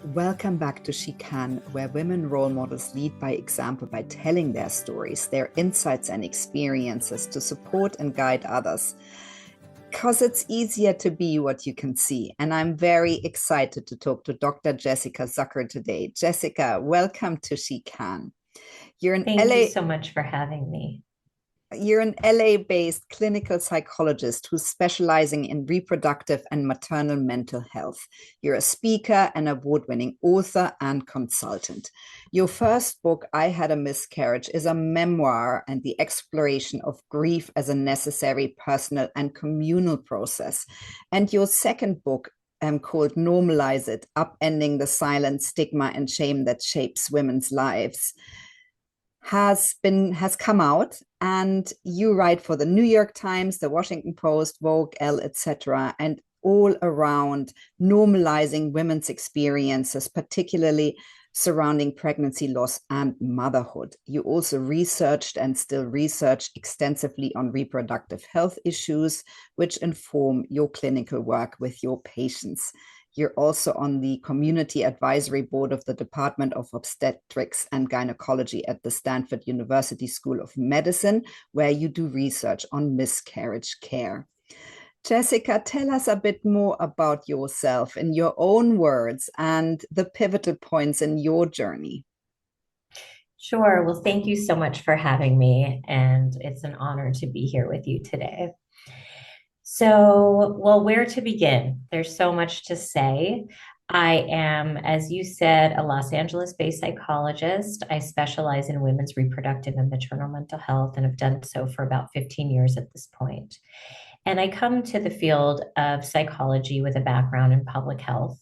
Welcome back to SheCan, where women role models lead by example by telling their stories, their insights and experiences to support and guide others. Because it's easier to be what you can see. And I'm very excited to talk to Dr. Jessica Zucker today. Jessica, welcome to SheCan. You're an Thank you LA so much for having me. You're an LA-based clinical psychologist who's specializing in reproductive and maternal mental health. You're a speaker, an award-winning author, and consultant. Your first book, I Had a Miscarriage, is a memoir and the exploration of grief as a necessary personal and communal process. And your second book, called Normalize It, Upending the Silent Stigma and Shame That Shapes Women's Lives, has come out, and you write for the New York Times, the Washington Post, Vogue, Elle, etc., and all around normalizing women's experiences, particularly surrounding pregnancy, loss, and motherhood. You also researched and still research extensively on reproductive health issues, which inform your clinical work with your patients. You're also on the Community Advisory Board of the Department of Obstetrics and Gynecology at the Stanford University School of Medicine, where you do research on miscarriage care. Jessica, tell us a bit more about yourself in your own words and the pivotal points in your journey. Sure. Well, thank you so much for having me. And it's an honor to be here with you today. Where to begin? There's so much to say. I am, as you said, a Los Angeles-based psychologist. I specialize in women's reproductive and maternal mental health and have done so for about 15 years at this point. And I come to the field of psychology with a background in public health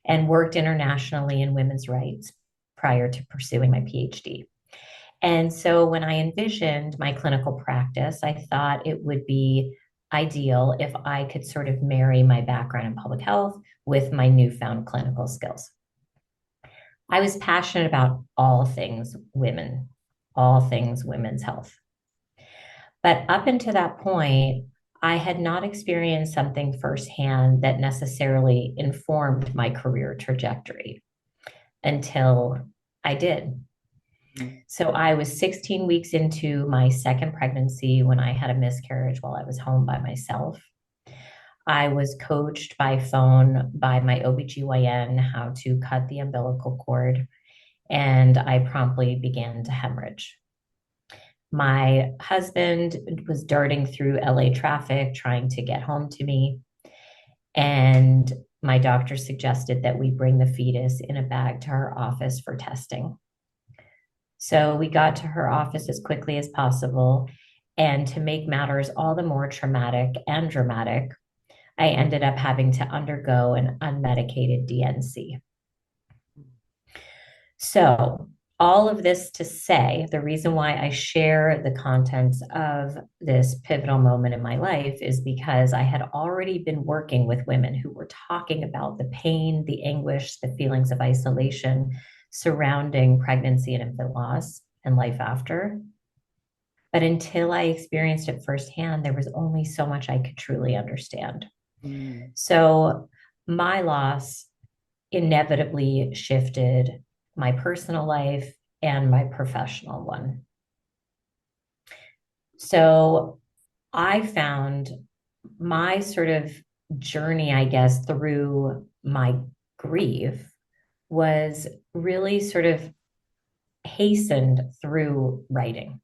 and worked internationally in women's rights prior to pursuing my Ph.D. And so when I envisioned my clinical practice, I thought it would be ideal if I could sort of marry my background in public health with my newfound clinical skills. I was passionate about all things women, all things women's health. But up until that point, I had not experienced something firsthand that necessarily informed my career trajectory until I did. So I was 16 weeks into my second pregnancy when I had a miscarriage while I was home by myself. I was coached by phone by my OBGYN how to cut the umbilical cord, and I promptly began to hemorrhage. My husband was darting through LA traffic trying to get home to me, and my doctor suggested that we bring the fetus in a bag to her office for testing. So we got to her office as quickly as possible. And to make matters all the more traumatic and dramatic, I ended up having to undergo an unmedicated DNC. So, all of this to say, the reason why I share the contents of this pivotal moment in my life is because I had already been working with women who were talking about the pain, the anguish, the feelings of isolation surrounding pregnancy and infant loss and life after. But until I experienced it firsthand, there was only so much I could truly understand. So my loss inevitably shifted my personal life and my professional one. So I found my sort of journey, I guess, through my grief was really sort of hastened through writing.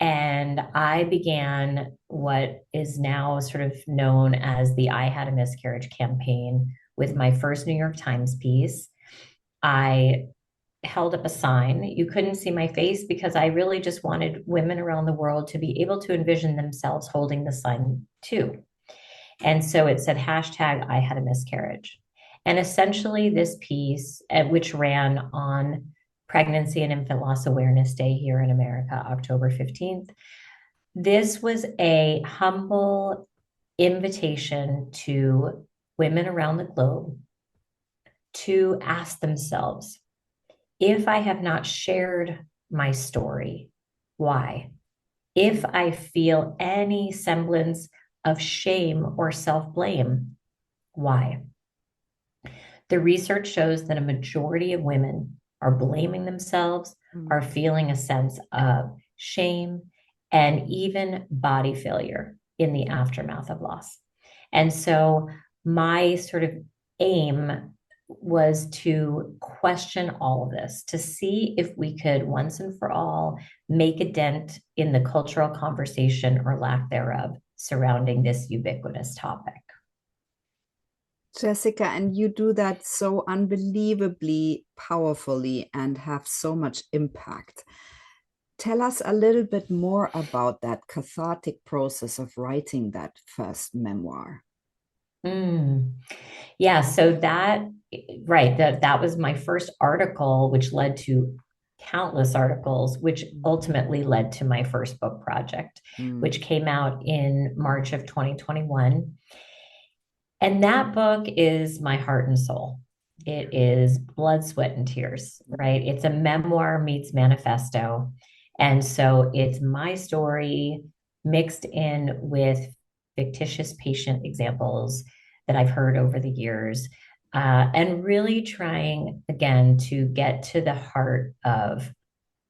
And I began what is now sort of known as the I Had a Miscarriage campaign with my first New York Times piece. I held up a sign. You couldn't see my face because I really just wanted women around the world to be able to envision themselves holding the sign too. And so it said hashtag I had a miscarriage. And essentially this piece, which ran on Pregnancy and Infant Loss Awareness Day here in America, October 15th, this was a humble invitation to women around the globe to ask themselves, if I have not shared my story, why? If I feel any semblance of shame or self-blame, why? The research shows that a majority of women are blaming themselves, Mm. are feeling a sense of shame, and even body failure in the aftermath of loss. And so my sort of aim was to question all of this, to see if we could once and for all make a dent in the cultural conversation or lack thereof surrounding this ubiquitous topic. Jessica, and you do that so unbelievably powerfully and have so much impact. Tell us a little bit more about that cathartic process of writing that first memoir. Mm. Yeah, so that right, that was my first article, which led to countless articles, which ultimately led to my first book project, Mm. which came out in March of 2021. And that book is my heart and soul. It is blood, sweat, and tears, right? It's a memoir meets manifesto. And so it's my story mixed in with fictitious patient examples that I've heard over the years, and really trying again to get to the heart of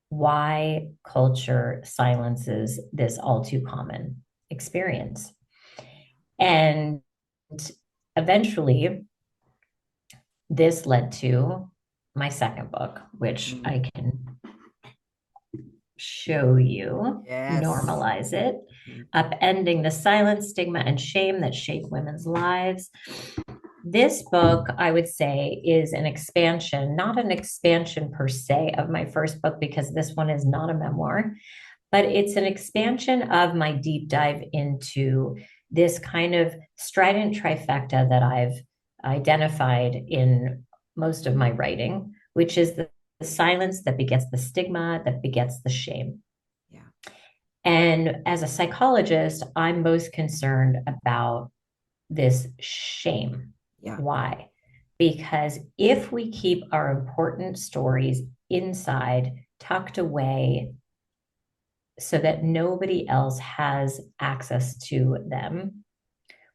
why culture silences this all too common experience. And eventually, this led to my second book, which Mm. I can show you, Yes. normalize it, Mm. upending the silence, stigma, and shame that shape women's lives. This book, I would say, is an expansion, not an expansion per se of my first book, because this one is not a memoir, but it's an expansion of my deep dive into this kind of strident trifecta that I've identified in most of my writing, which is the silence that begets the stigma, that begets the shame. Yeah. And as a psychologist, I'm most concerned about this shame. Yeah. Why? Because if we keep our important stories inside, tucked away, so that nobody else has access to them,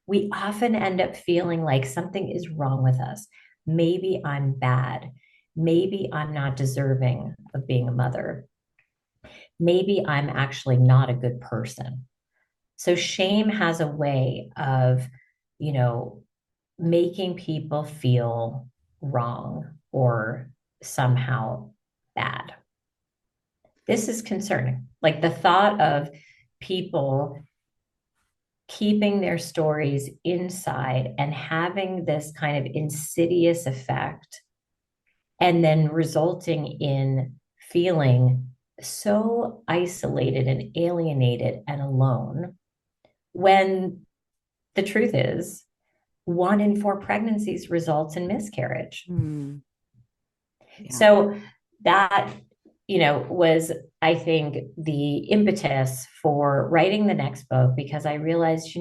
we often end up feeling like something is wrong with us. Maybe I'm bad. Maybe I'm not deserving of being a mother. Maybe I'm actually not a good person. So shame has a way of, you know, making people feel wrong or somehow bad. This is concerning. Like the thought of people keeping their stories inside and having this kind of insidious effect, and then resulting in feeling so isolated and alienated and alone, when the truth is 1 in 4 pregnancies results in miscarriage. Mm. Yeah. So that, was, I think, the impetus for writing the next book, because I realized,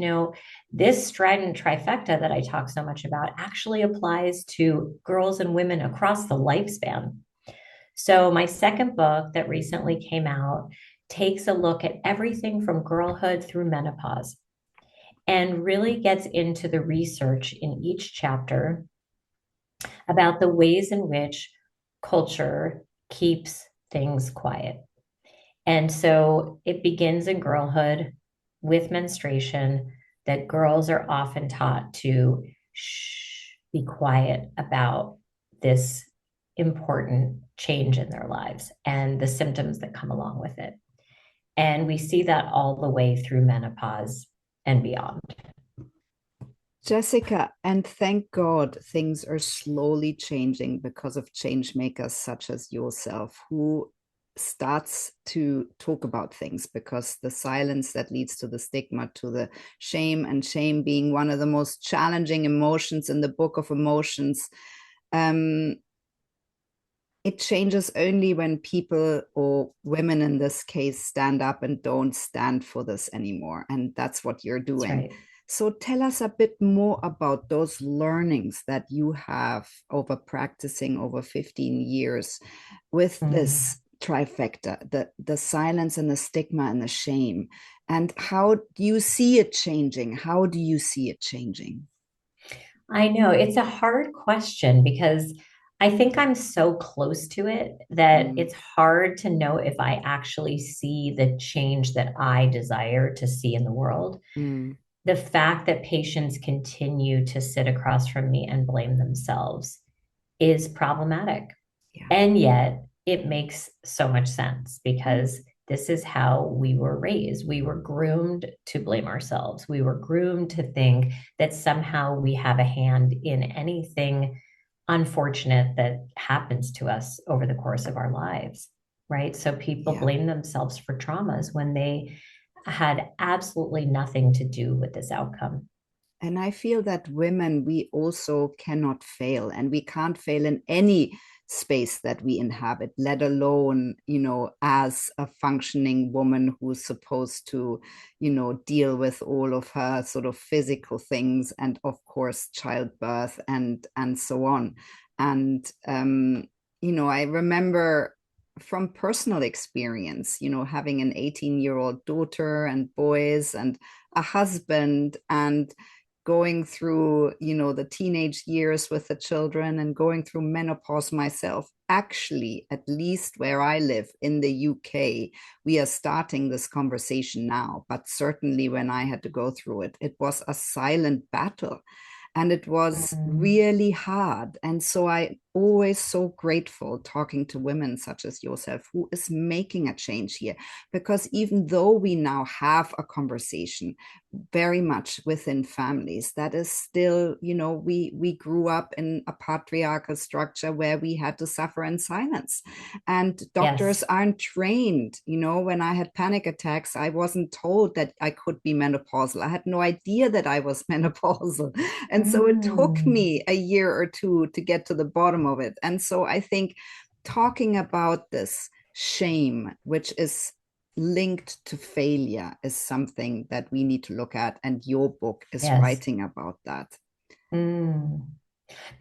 this strident trifecta that I talk so much about actually applies to girls and women across the lifespan. So my second book that recently came out takes a look at everything from girlhood through menopause and really gets into the research in each chapter about the ways in which culture keeps things quiet. And so it begins in girlhood with menstruation, that girls are often taught to be quiet about this important change in their lives and the symptoms that come along with it. And we see that all the way through menopause and beyond. Jessica, and thank God things are slowly changing because of change makers such as yourself, who starts to talk about things, because the silence that leads to the stigma, to the shame, and shame being one of the most challenging emotions in the book of emotions, it changes only when people, or women in this case, stand up and don't stand for this anymore. And that's what you're That's doing. right. So tell us a bit more about those learnings that you have over practicing over 15 years with Mm. this trifecta, the silence and the stigma and the shame. And how do you see it changing? How do you see it changing? I know it's a hard question because I think I'm so close to it that Mm, it's hard to know if I actually see the change that I desire to see in the world. mm, The fact that patients continue to sit across from me and blame themselves is problematic. yeah, And yet it makes so much sense because this is how we were raised. We were groomed to blame ourselves. We were groomed to think that somehow we have a hand in anything unfortunate that happens to us over the course of our lives, right? So people yeah. blame themselves for traumas when they had absolutely nothing to do with this outcome. And I feel that women, we also cannot fail, and we can't fail in any space that we inhabit, let alone, as a functioning woman who's supposed to, deal with all of her sort of physical things, and of course, childbirth and so on. And I remember from personal experience, having an 18-year-old daughter and boys and a husband, and going through, the teenage years with the children and going through menopause myself. Actually, at least where I live in the UK, we are starting this conversation now. But certainly when I had to go through it, it was a silent battle. And it was Mm, really hard. And so I always so grateful talking to women such as yourself who is making a change here. Because even though we now have a conversation very much within families, that is still, we grew up in a patriarchal structure where we had to suffer in silence, and doctors yes. aren't trained. When I had panic attacks, I wasn't told that I could be menopausal. I had no idea that I was menopausal, and so it took Mm, me a year or two to get to the bottom of it. And so I think talking about this shame, which is linked to failure, is something that we need to look at. And your book is yes. writing about that. Mm.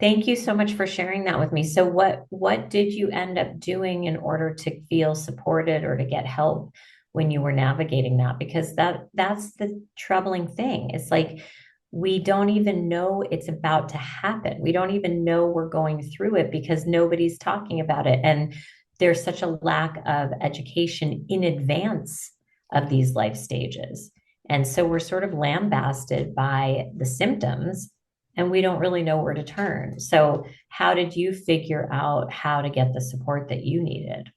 Thank you so much for sharing that with me. So what did you end up doing in order to feel supported or to get help when you were navigating that? Because that's the troubling thing. It's like we don't even know it's about to happen. We don't even know we're going through it because nobody's talking about it. And there's such a lack of education in advance of these life stages. And so we're sort of lambasted by the symptoms and we don't really know where to turn. So, how did you figure out how to get the support that you needed?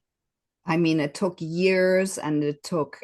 I mean, it took years, and it took,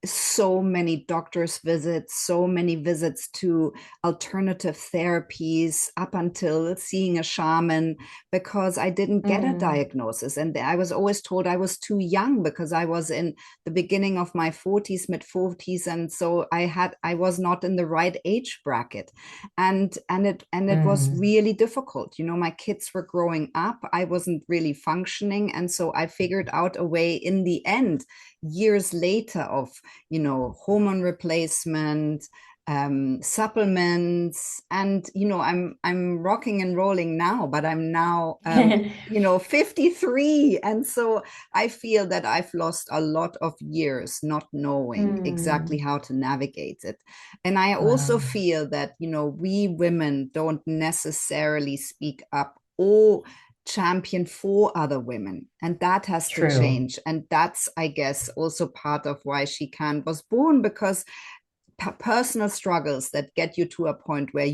so many doctor's visits, so many visits to alternative therapies, up until seeing a shaman, because I didn't get a Mm, diagnosis. And I was always told I was too young because I was in the beginning of my 40s, mid 40s. And so I was not in the right age bracket. And it was mm, really difficult. My kids were growing up, I wasn't really functioning, and so I figured out a way in the end, years later, of hormone replacement, supplements, and I'm rocking and rolling now, but I'm now 53. And so I feel that I've lost a lot of years not knowing exactly mm. how to navigate it. And I also Wow, feel that, we women don't necessarily speak up or champion for other women. And that has to true. change. And that's, I guess, also part of why SheCan was born, because personal struggles that get you to a point where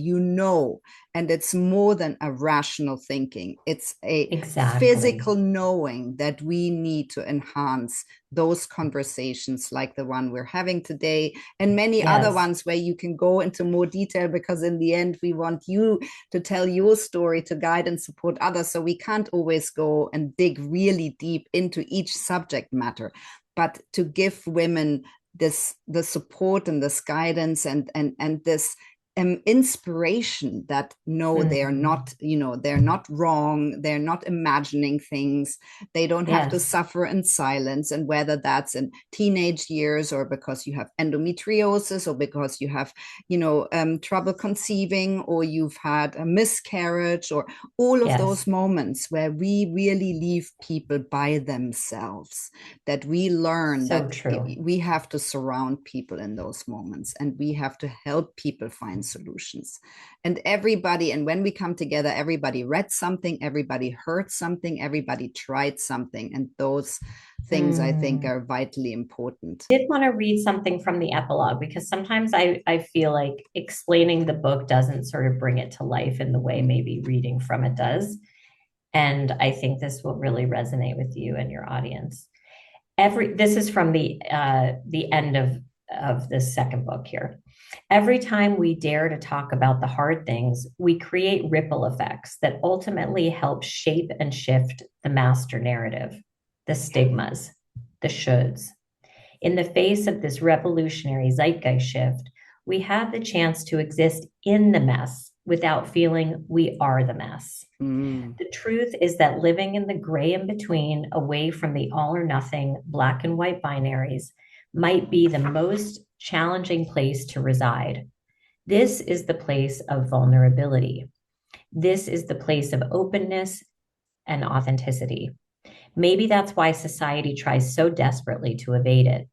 and it's more than a rational thinking, it's a Exactly. physical knowing that we need to enhance those conversations like the one we're having today, and many other Yes, ones where you can go into more detail, because in the end we want you to tell your story to guide and support others, so we can't always go and dig really deep into each subject matter, but to give women the support and this guidance, and this inspiration, that no, they're mm, not, they're not wrong, they're not imagining things, they don't have to yes, suffer in silence. And whether that's in teenage years, or because you have endometriosis, or because you have trouble conceiving, or you've had a miscarriage, or all of those yes. moments where we really leave people by themselves, that we learn So that true. we have to surround people in those moments, and we have to help people find solutions. And everybody, and when we come together, everybody read something, everybody heard something, everybody tried something. And those things I think are vitally important. I did want to read something from the epilogue because sometimes I feel like explaining the book doesn't sort of bring it to life in the way maybe reading from it does. And I think this will really resonate with you and your audience. This is from the end of this second book here. Every time we dare to talk about the hard things, we create ripple effects that ultimately help shape and shift the master narrative, the stigmas, the shoulds. In the face of this revolutionary zeitgeist shift, we have the chance to exist in the mess without feeling we are the mess. The truth is that living in the gray in between, away from the all or nothing black and white binaries, might be the most challenging place to reside. This is the place of vulnerability. This is the place of openness and authenticity. Maybe that's why society tries so desperately to evade it.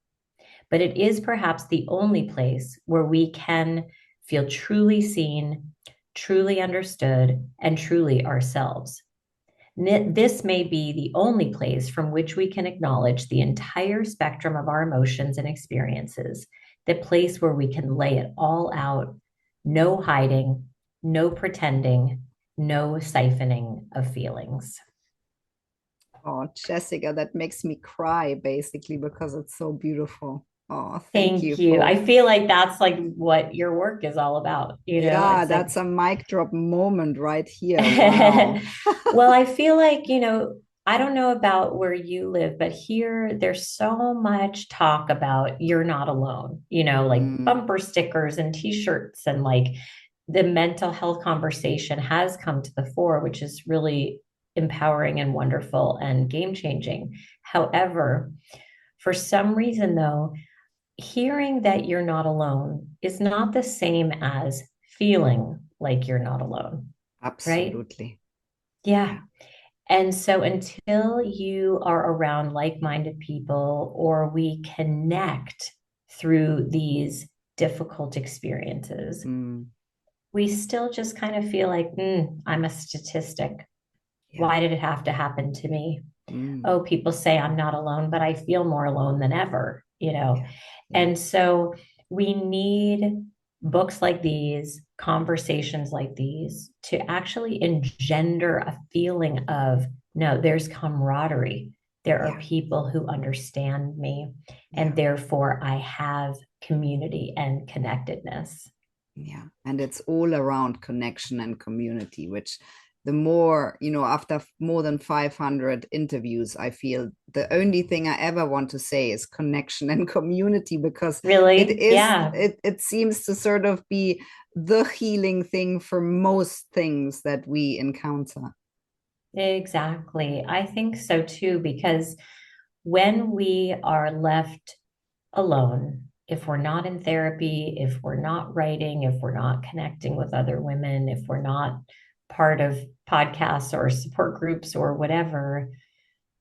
But it is perhaps the only place where we can feel truly seen, truly understood, and truly ourselves. This may be the only place from which we can acknowledge the entire spectrum of our emotions and experiences, the place where we can lay it all out, no hiding, no pretending, no siphoning of feelings. Oh, Jessica, that makes me cry basically because it's so beautiful. Oh, thank you Thank you. for, I feel like that's like what your work is all about. yeah, It's like, that's a mic drop moment right here. Wow. well, I feel like, I don't know about where you live, but here there's so much talk about you're not alone, like Mm, bumper stickers and t-shirts and like the mental health conversation has come to the fore, which is really empowering and wonderful and game changing. However, for some reason though, hearing that you're not alone is not the same as feeling like you're not alone, right? absolutely. Yeah. Yeah. And so until you are around like-minded people or we connect through these difficult experiences, Mm, we still just kind of feel like, I'm a statistic. yeah. Why did it have to happen to me? Mm, Oh, people say I'm not alone, but I feel more alone than ever. yeah. Yeah. And so we need books like these, conversations like these to actually engender a feeling of, no, there's camaraderie. There are Yeah. people who understand me, Yeah. and therefore I have community and connectedness. Yeah. And it's all around connection and community, which the more, after more than 500 interviews, I feel the only thing I ever want to say is connection and community, because Really? Yeah, it seems to sort of be the healing thing for most things that we encounter. exactly. I think so too, because when we are left alone, if we're not in therapy, if we're not writing, if we're not connecting with other women, if we're not part of podcasts or support groups or whatever,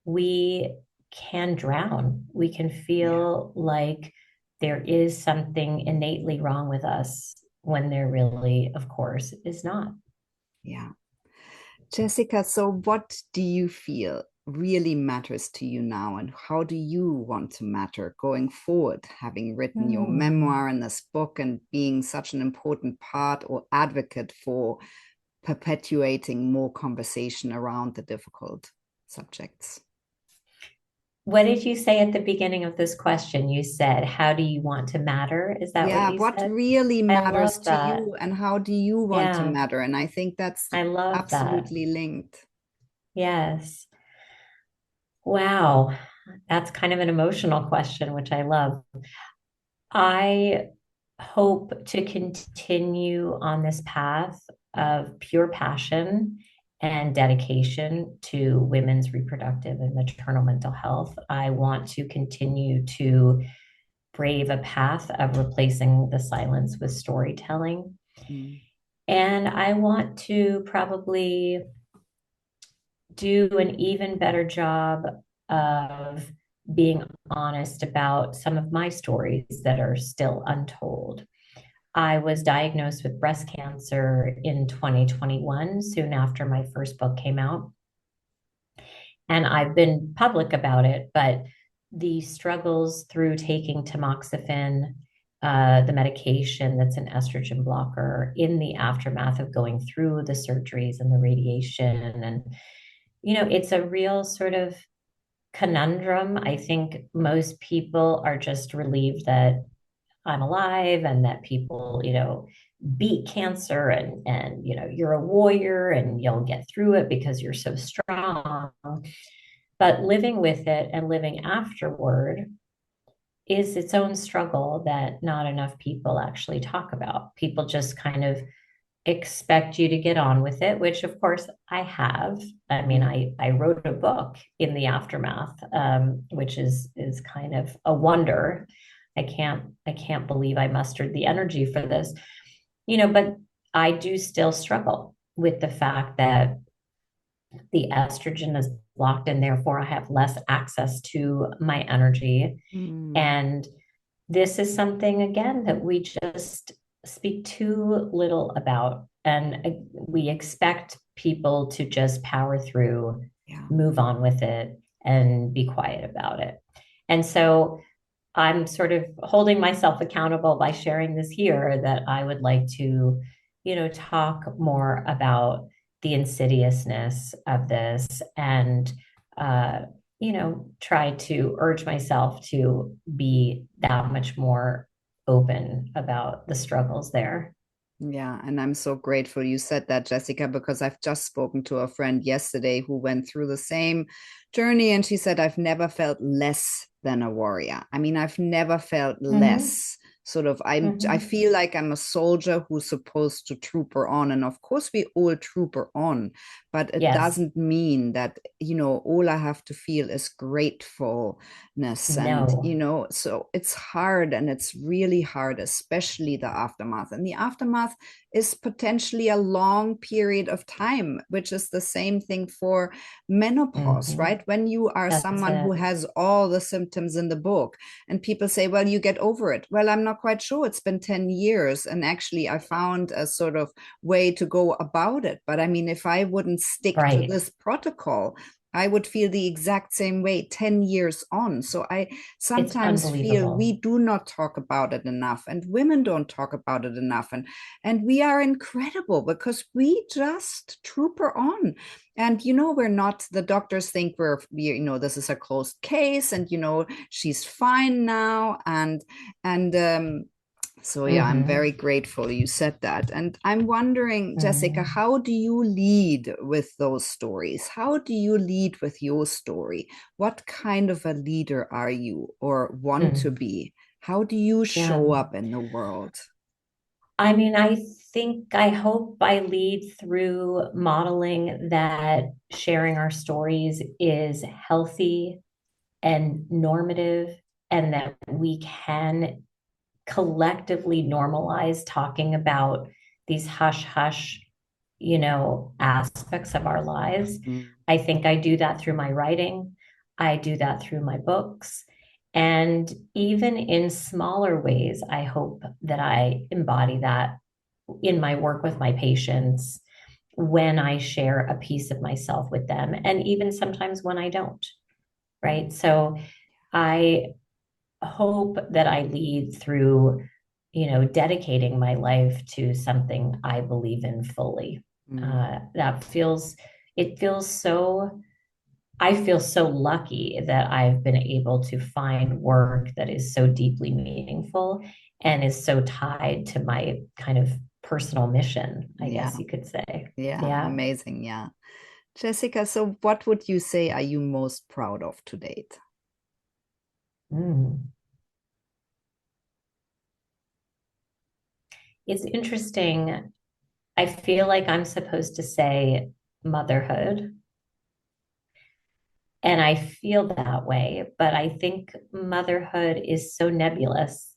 we can drown. We can Yeah. feel like there is something innately wrong with us when there really, of course, is not. Yeah. Jessica, so what do you feel really matters to you now, and how do you want to matter going forward, having written your Hmm. memoir and this book and being such an important part or advocate for perpetuating more conversation around the difficult subjects? What did you say at the beginning of this question? You said, how do you want to matter? Is that what Yeah, you what said? really I matters love to that. you and how do you want to Yeah, matter? And I think that's I love that. absolutely linked. Yes. Wow. That's kind of an emotional question, which I love. I hope to continue on this path of pure passion and dedication to women's reproductive and maternal mental health. I want to continue to brave a path of replacing the silence with storytelling. Mm, And I want to probably do an even better job of being honest about some of my stories that are still untold. I was diagnosed with breast cancer in 2021, soon after my first book came out. And I've been public about it, but the struggles through taking tamoxifen, the medication that's an estrogen blocker, in the aftermath of going through the surgeries and the radiation. And, it's a real sort of conundrum. I think most people are just relieved that I'm alive and that people, beat cancer, and you're a warrior and you'll get through it because you're so strong. But living with it and living afterward is its own struggle that not enough people actually talk about. People just kind of expect you to get on with it, which of course I have. I mean, I wrote a book in the aftermath, which is kind of a wonder. I can't believe I mustered the energy for this, but I do still struggle with the fact that the estrogen is blocked and therefore I have less access to my energy. Mm. And this is something, again, that we just speak too little about. And we expect people to just power through, Yeah. move on with it, and be quiet about it. And so I'm sort of holding myself accountable by sharing this here, that I would like to, talk more about the insidiousness of this, and, try to urge myself to be that much more open about the struggles there. Yeah, and I'm so grateful you said that, Jessica, because I've just spoken to a friend yesterday who went through the same journey, and she said, I've never felt less than a warrior. I mean, I've never felt Mm-hmm. less. Sort of, I Mm-hmm. feel like I'm a soldier who's supposed to trooper on, and of course we all trooper on, but it Yes. doesn't mean that, all I have to feel is gratefulness, and No. so it's hard, and it's really hard, especially the aftermath. And the aftermath is potentially a long period of time, which is the same thing for menopause, Mm-hmm. right? When you are That's someone who it. has all the symptoms in the book, and people say, well, you get over it. Well, I'm not quite sure. It's been 10 years. And actually, I found a sort of way to go about it. But I mean, if I wouldn't stick to Right. this protocol, I would feel the exact same way 10 years on. So I It's sometimes feel unbelievable. we do not talk about it enough, and women don't talk about it enough. And we are incredible because we just trooper on. And we're not, the doctors think this is a closed case, and she's fine now. And so yeah, I'm Mm-hmm. very grateful you said that. And I'm wondering, Jessica, Mm-hmm. how do you lead with those stories? How do you lead with your story? What kind of a leader are you or want to Mm. be? How do you Yeah. show up in the world? I mean, I hope I lead through modeling that sharing our stories is healthy and normative, and that we can collectively normalize talking about these hush hush, aspects of our lives. Mm. I think I do that through my writing. I do that through my books. And even in smaller ways, I hope that I embody that in my work with my patients, when I share a piece of myself with them, and even sometimes when I don't, right? So I hope that I lead through, dedicating my life to something I believe in fully. Mm. It feels so, I feel so lucky that I've been able to find work that is so deeply meaningful and is so tied to my kind of personal mission, I Yeah, guess you could say. yeah, Yeah. amazing. Yeah. Jessica, so what would you say are you most proud of to date? Mm. It's interesting. I feel like I'm supposed to say motherhood, and I feel that way, but I think motherhood is so nebulous.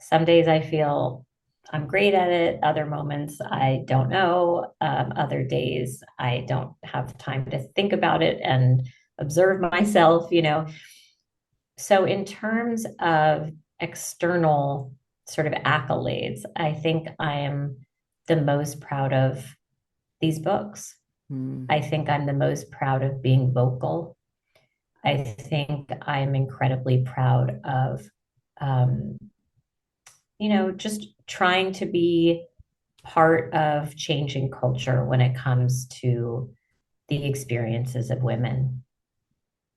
Some days I feel I'm great at it, other moments I don't know. Other days I don't have time to think about it and observe myself. So, in terms of external sort of accolades. I think I am the most proud of these books. Mm. I think I'm the most proud of being vocal. I think I'm incredibly proud of, um, just trying to be part of changing culture when it comes to the experiences of women,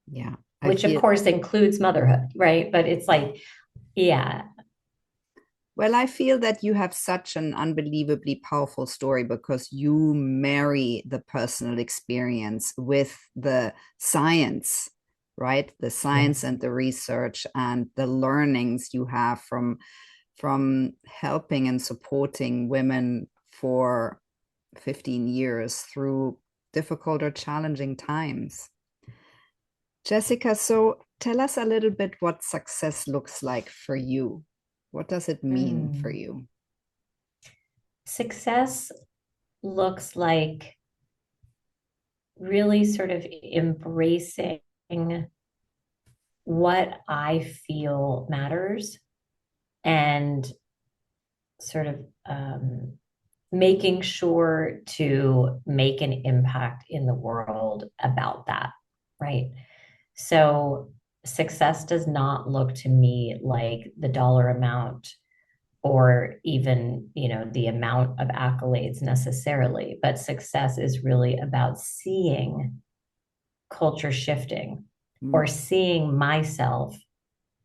Yeah, I which of feel, course includes motherhood, right? But it's like, yeah. well, I feel that you have such an unbelievably powerful story because you marry the personal experience with the science, right? The science Yes. and the research and the learnings you have from helping and supporting women for 15 years through difficult or challenging times. Jessica, so tell us a little bit what success looks like for you. What does it mean for Mm. you? Success looks like really sort of embracing what I feel matters and sort of making sure to make an impact in the world about that, right? So success does not look to me like the dollar amount or even, the amount of accolades necessarily, but success is really about seeing culture shifting Mm, or seeing myself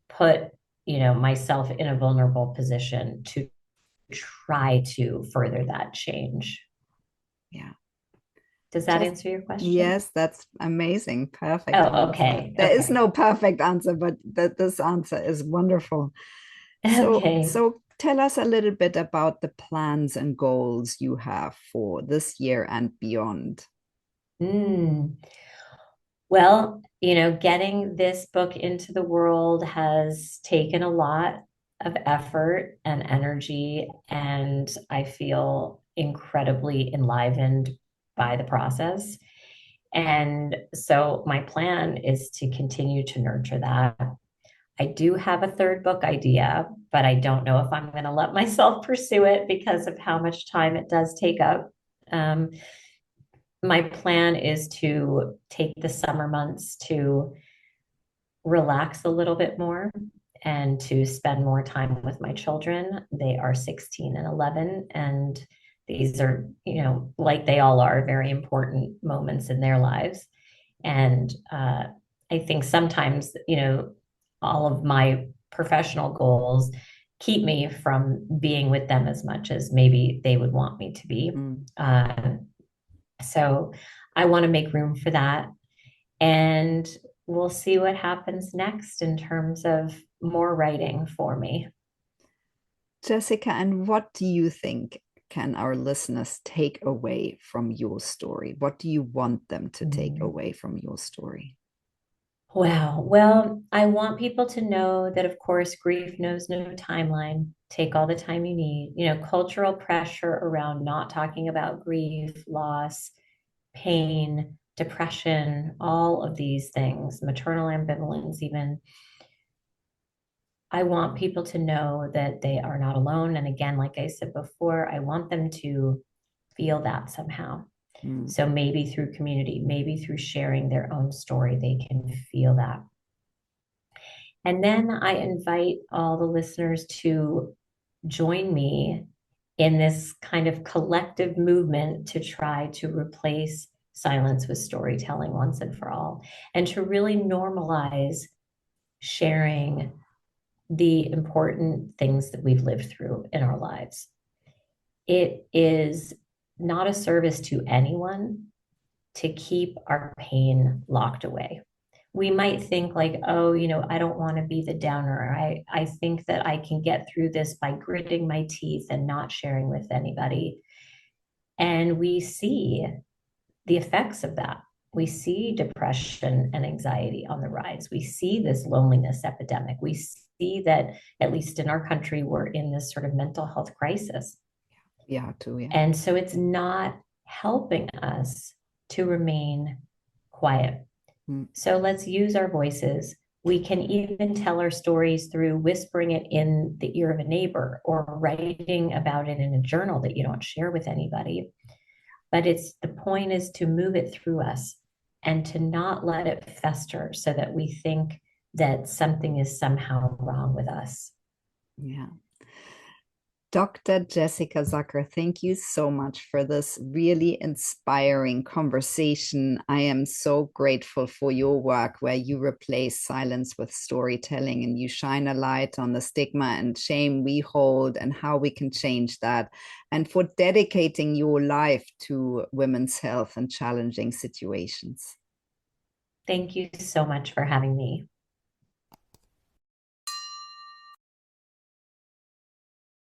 put, myself in a vulnerable position to try to further that change. yeah. Does that Just answer your question? yes, that's amazing. Perfect Oh, answer. okay. There is Okay. no perfect answer, but that this answer is wonderful. So, Okay. so tell us a little bit about the plans and goals you have for this year and beyond. Mm. Well, getting this book into the world has taken a lot of effort and energy, and I feel incredibly enlivened by the process. And so my plan is to continue to nurture that. I do have a third book idea, but I don't know if I'm going to let myself pursue it because of how much time it does take up. Um, my plan is to take the summer months to relax a little bit more and to spend more time with my children. They are 16 and 11, and these are, like they all are, very important moments in their lives. And I think sometimes, all of my professional goals keep me from being with them as much as maybe they would want me to be. Mm. Uh, so I want to make room for that. And we'll see what happens next in terms of more writing for me. Jessica, and what do you think can our listeners take away from your story? What do you want them to take Mm. away from your story? Wow. Well, I want people to know that, of course, grief knows no timeline. Take all the time you need. Cultural pressure around not talking about grief, loss, pain, depression, all of these things, maternal ambivalence, even. I want people to know that they are not alone. And again, like I said before, I want them to feel that somehow. Mm. So maybe through community, maybe through sharing their own story, they can feel that. And then I invite all the listeners to join me in this kind of collective movement to try to replace silence with storytelling once and for all, and to really normalize sharing the important things that we've lived through in our lives. It is not a service to anyone to keep our pain locked away. We might think like, oh, I don't want to be the downer. I think that I can get through this by gritting my teeth and not sharing with anybody. And we see the effects of that. We see depression and anxiety on the rise. We see this loneliness epidemic. We see that, at least in our country, we're in this sort of mental health crisis. Yeah, too, yeah. And so it's not helping us to remain quiet. Mm. So let's use our voices. We can even tell our stories through whispering it in the ear of a neighbor or writing about it in a journal that you don't share with anybody. But it's the point is to move it through us and to not let it fester so that we think that something is somehow wrong with us. Yeah. Dr. Jessica Zucker, thank you so much for this really inspiring conversation. I am so grateful for your work where you replace silence with storytelling and you shine a light on the stigma and shame we hold and how we can change that, and for dedicating your life to women's health and challenging situations. Thank you so much for having me.